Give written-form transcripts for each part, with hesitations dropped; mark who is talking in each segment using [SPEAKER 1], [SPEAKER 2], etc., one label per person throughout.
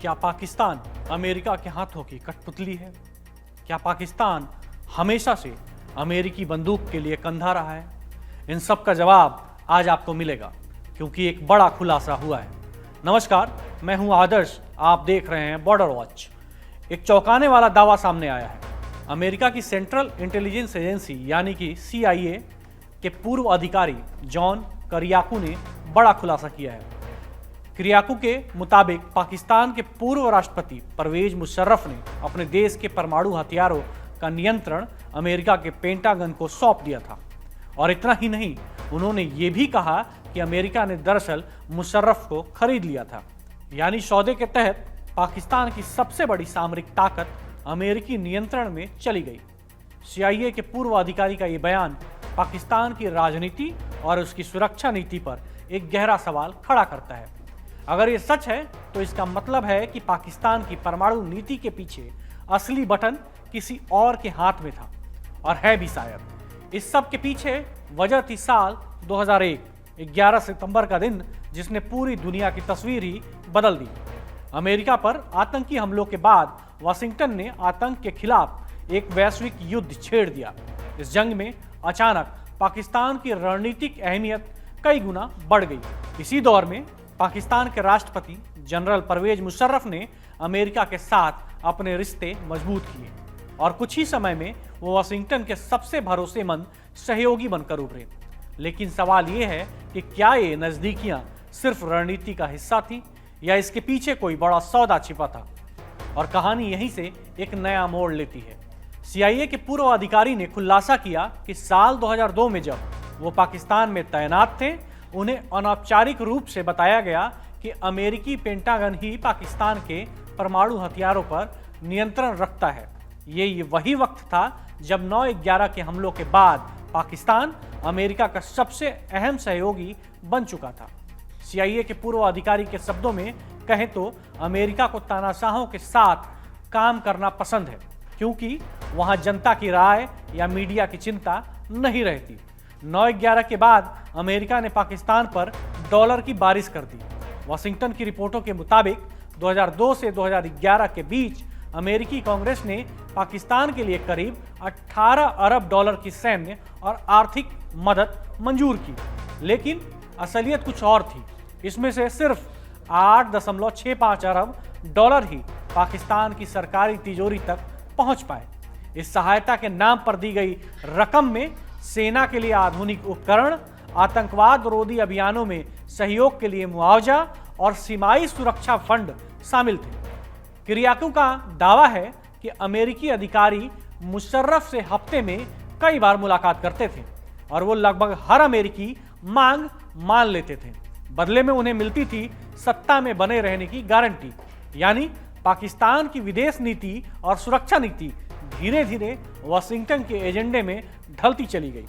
[SPEAKER 1] क्या पाकिस्तान अमेरिका के हाथों की कठपुतली है? क्या पाकिस्तान हमेशा से अमेरिकी बंदूक के लिए कंधा रहा है? इन सब का जवाब आज आपको मिलेगा, क्योंकि एक बड़ा खुलासा हुआ है। नमस्कार, मैं हूं आदर्श, आप देख रहे हैं बॉर्डर वॉच। एक चौंकाने वाला दावा सामने आया है। अमेरिका की सेंट्रल इंटेलिजेंस एजेंसी यानी कि CIA के पूर्व अधिकारी जॉन करियाकू ने बड़ा खुलासा किया है। करियाकू के मुताबिक पाकिस्तान के पूर्व राष्ट्रपति परवेज मुशर्रफ ने अपने देश के परमाणु हथियारों का नियंत्रण अमेरिका के पेंटागन को सौंप दिया था। और इतना ही नहीं, उन्होंने ये भी कहा कि अमेरिका ने दरअसल मुशर्रफ को खरीद लिया था। यानी सौदे के तहत पाकिस्तान की सबसे बड़ी सामरिक ताकत अमेरिकी नियंत्रण में चली गई। CIA के पूर्व अधिकारी का यह बयान पाकिस्तान की राजनीति और उसकी सुरक्षा नीति पर एक गहरा सवाल खड़ा करता है। अगर ये सच है तो इसका मतलब है कि पाकिस्तान की परमाणु नीति के पीछे असली बटन किसी और के हाथ में था, और है भी शायद। इस सब के पीछे वजह थी साल 2001, 11 सितंबर का दिन, जिसने पूरी दुनिया की तस्वीर ही बदल दी। अमेरिका पर आतंकी हमलों के बाद वाशिंगटन ने आतंक के खिलाफ एक वैश्विक युद्ध छेड़ दिया। इस जंग में अचानक पाकिस्तान की रणनीतिक अहमियत कई गुना बढ़ गई। इसी दौर में पाकिस्तान के राष्ट्रपति जनरल परवेज मुशर्रफ ने अमेरिका के साथ अपने रिश्ते मजबूत किए, और कुछ ही समय में वो वाशिंगटन के सबसे भरोसेमंद सहयोगी बनकर उभरे। लेकिन सवाल ये है कि क्या ये नज़दीकियां सिर्फ रणनीति का हिस्सा थी, या इसके पीछे कोई बड़ा सौदा छिपा था? और कहानी यहीं से एक नया मोड़ लेती है। CIA के पूर्व अधिकारी ने खुलासा किया कि साल 2002 में जब वो पाकिस्तान में तैनात थे, उन्हें अनौपचारिक रूप से बताया गया कि अमेरिकी पेंटागन ही पाकिस्तान के परमाणु हथियारों पर नियंत्रण रखता है। ये वही वक्त था जब 9/11 के हमलों के बाद पाकिस्तान अमेरिका का सबसे अहम सहयोगी बन चुका था। CIA के पूर्व अधिकारी के शब्दों में कहें तो अमेरिका को तानाशाहों के साथ काम करना पसंद है, क्योंकि वहां जनता की राय या मीडिया की चिंता नहीं रहती। 9/11 के बाद अमेरिका ने पाकिस्तान पर डॉलर की बारिश कर दी। वाशिंगटन की रिपोर्टों के मुताबिक 2002 से 2011 के बीच अमेरिकी कांग्रेस ने पाकिस्तान के लिए करीब 18 अरब डॉलर की सैन्य और आर्थिक मदद मंजूर की। लेकिन असलियत कुछ और थी। इसमें से सिर्फ 8.65 अरब डॉलर ही पाकिस्तान की सरकारी तिजोरी तक पहुंच पाए। इस सहायता के नाम पर दी गई रकम में सेना के लिए आधुनिक उपकरण, आतंकवाद विरोधी अभियानों में सहयोग के लिए मुआवजा और सीमाई सुरक्षा फंड शामिल थे। करियाकू का दावा है कि अमेरिकी अधिकारी मुशर्रफ से हफ्ते में कई बार मुलाकात करते थे, और वो लगभग हर अमेरिकी मांग मान लेते थे। बदले में उन्हें मिलती थी सत्ता में बने रहने की गारंटी। यानी पाकिस्तान की विदेश नीति और सुरक्षा नीति धीरे धीरे वाशिंगटन के एजेंडे में ढलती चली गई।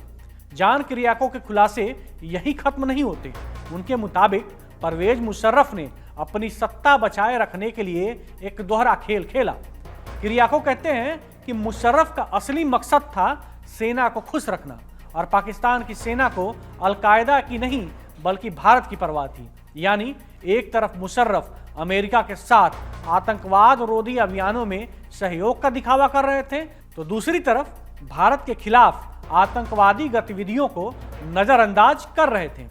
[SPEAKER 1] जॉन करियाकू के खुलासे यही खत्म नहीं होते। उनके मुताबिक परवेज मुशर्रफ ने अपनी सत्ता बचाए रखने के लिए एक दोहरा खेल खेला। करियाकू कहते हैं कि मुशर्रफ का असली मकसद था सेना को खुश रखना, और पाकिस्तान की सेना को अलकायदा की नहीं बल्कि भारत की परवाह थी। यानी एक तरफ मुशर्रफ अमेरिका के साथ आतंकवाद विरोधी अभियानों में सहयोग का दिखावा कर रहे थे, तो दूसरी तरफ भारत के खिलाफ आतंकवादी गतिविधियों को नजरअंदाज कर रहे थे।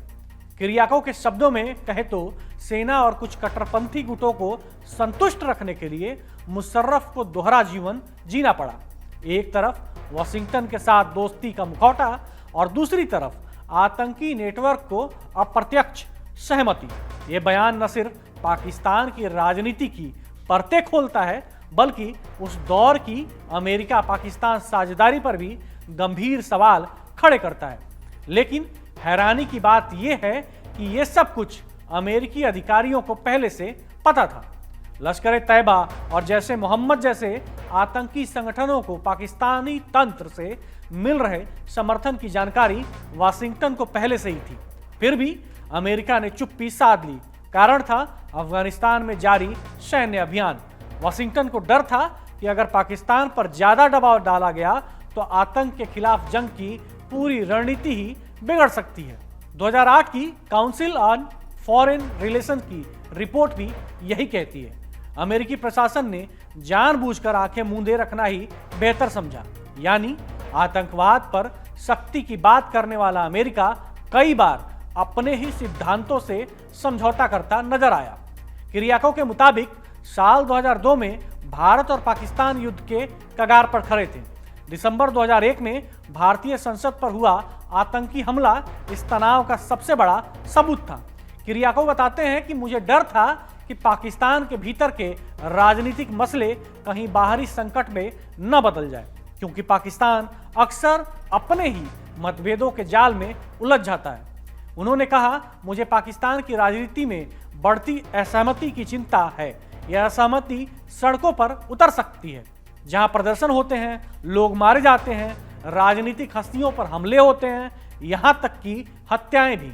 [SPEAKER 1] करियाकू के शब्दों में कहे तो सेना और कुछ कट्टरपंथी गुटों को संतुष्ट रखने के लिए मुशर्रफ को दोहरा जीवन जीना पड़ा। एक तरफ वाशिंगटन के साथ दोस्ती का मुखौटा, और दूसरी तरफ आतंकी नेटवर्क को अप्रत्यक्ष सहमति। ये बयान न सिर्फ पाकिस्तान की राजनीति की परतें खोलता है, बल्कि उस दौर की अमेरिका पाकिस्तान साझेदारी पर भी गंभीर सवाल खड़े करता है। लेकिन हैरानी की बात यह है कि यह सब कुछ अमेरिकी अधिकारियों को पहले से पता था। लश्कर-ए-तैयबा और जैसे मोहम्मद जैसे आतंकी संगठनों को पाकिस्तानी तंत्र से मिल रहे समर्थन की जानकारी वाशिंगटन को पहले से ही थी। फिर भी अमेरिका ने चुप्पी साध ली। कारण था अफगानिस्तान में जारी सैन्य अभियान। वाशिंगटन को डर था कि अगर पाकिस्तान पर ज्यादा दबाव डाला गया तो आतंक के खिलाफ जंग की पूरी रणनीति ही बिगड़ सकती है। 2008 की काउंसिल ऑन फॉरेन रिलेशन की रिपोर्ट भी यही कहती है। अमेरिकी प्रशासन ने जानबूझकर आंखें मूंदे रखना ही बेहतर समझा। यानी आतंकवाद पर सख्ती की बात करने वाला अमेरिका कई बार अपने ही सिद्धांतों से समझौता करता नजर आया। किरियाको के मुताबिक साल 2002 में भारत और पाकिस्तान युद्ध के कगार पर खड़े थे। दिसंबर 2001 में भारतीय संसद पर हुआ आतंकी हमला इस तनाव का सबसे बड़ा सबूत था। किरियाको बताते हैं कि मुझे डर था कि पाकिस्तान के भीतर के राजनीतिक मसले कहीं बाहरी संकट में न बदल जाए, क्योंकि पाकिस्तान अक्सर अपने ही मतभेदों के जाल में उलझ जाता है। उन्होंने कहा, मुझे पाकिस्तान की राजनीति में बढ़ती असहमति की चिंता है। यह असहमति सड़कों पर उतर सकती है, जहां प्रदर्शन होते हैं, लोग मारे जाते हैं, राजनीतिक हस्तियों पर हमले होते हैं, यहां तक कि हत्याएं भी।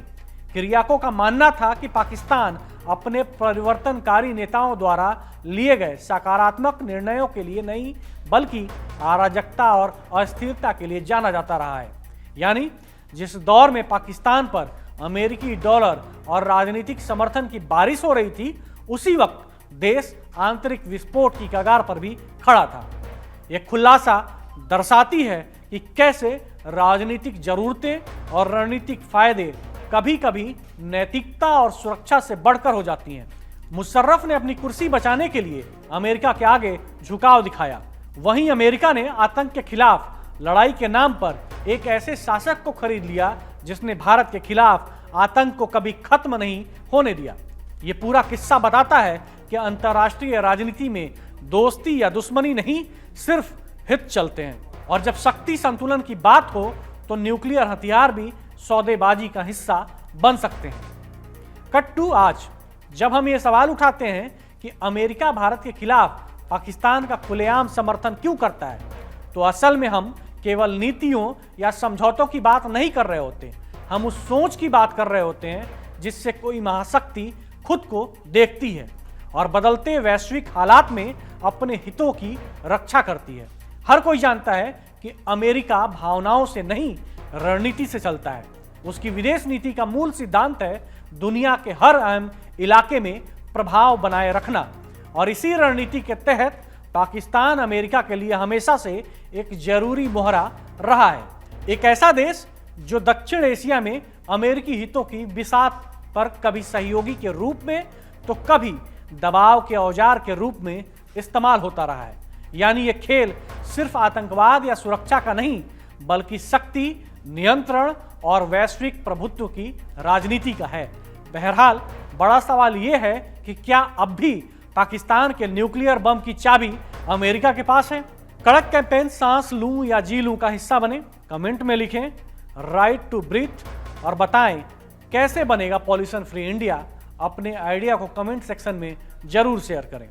[SPEAKER 1] किरियाको का मानना था कि पाकिस्तान अपने परिवर्तनकारी नेताओं द्वारा लिए गए सकारात्मक निर्णयों के लिए नहीं, बल्कि अराजकता और अस्थिरता के लिए जाना जाता रहा है। यानी जिस दौर में पाकिस्तान पर अमेरिकी डॉलर और राजनीतिक समर्थन की बारिश हो रही थी, उसी वक्त देश आंतरिक विस्फोट की कगार पर भी खड़ा था। यह खुलासा दर्शाती है कि कैसे राजनीतिक जरूरतें और रणनीतिक फायदे कभी कभी नैतिकता और सुरक्षा से बढ़कर हो जाती हैं। मुशर्रफ ने अपनी कुर्सी बचाने के लिए अमेरिका के आगे झुकाव दिखाया। वहीं अमेरिका ने आतंक के खिलाफ लड़ाई के नाम पर एक ऐसे शासक को खरीद लिया जिसने भारत के खिलाफ आतंक को कभी खत्म नहीं होने दिया। ये पूरा किस्सा बताता है कि अंतर्राष्ट्रीय राजनीति में दोस्ती या दुश्मनी नहीं, सिर्फ हित चलते हैं। और जब शक्ति संतुलन की बात हो तो न्यूक्लियर हथियार भी सौदेबाजी का हिस्सा बन सकते हैं। कट टू आज, जब हम ये सवाल उठाते हैं कि अमेरिका भारत के खिलाफ पाकिस्तान का खुलेआम समर्थन क्यों करता है, तो असल में हम केवल नीतियों या समझौतों की बात नहीं कर रहे होते, हम उस सोच की बात कर रहे होते हैं जिससे कोई महाशक्ति खुद को देखती है और बदलते वैश्विक हालात में अपने हितों की रक्षा करती है। हर कोई जानता है कि अमेरिका भावनाओं से नहीं, रणनीति से चलता है। उसकी विदेश नीति का मूल सिद्धांत है दुनिया के हर अहम इलाके में प्रभाव बनाए रखना, और इसी रणनीति के तहत पाकिस्तान अमेरिका के लिए हमेशा से एक जरूरी मोहरा रहा है। एक ऐसा देश जो दक्षिण एशिया में अमेरिकी हितों की बिसात पर कभी सहयोगी के रूप में तो कभी दबाव के औजार के रूप में इस्तेमाल होता रहा है। यानी ये खेल सिर्फ आतंकवाद या सुरक्षा का नहीं, बल्कि शक्ति, नियंत्रण और वैश्विक प्रभुत्व की राजनीति का है। बहरहाल बड़ा सवाल यह है कि क्या अब भी पाकिस्तान के न्यूक्लियर बम की चाबी अमेरिका के पास है? कड़क कैंपेन सांस लूं या जी लूं का हिस्सा बने? कमेंट में लिखें राइट टू ब्रीथ और बताएं कैसे बनेगा पॉल्यूशन फ्री इंडिया। अपने आइडिया को कमेंट सेक्शन में जरूर शेयर करें।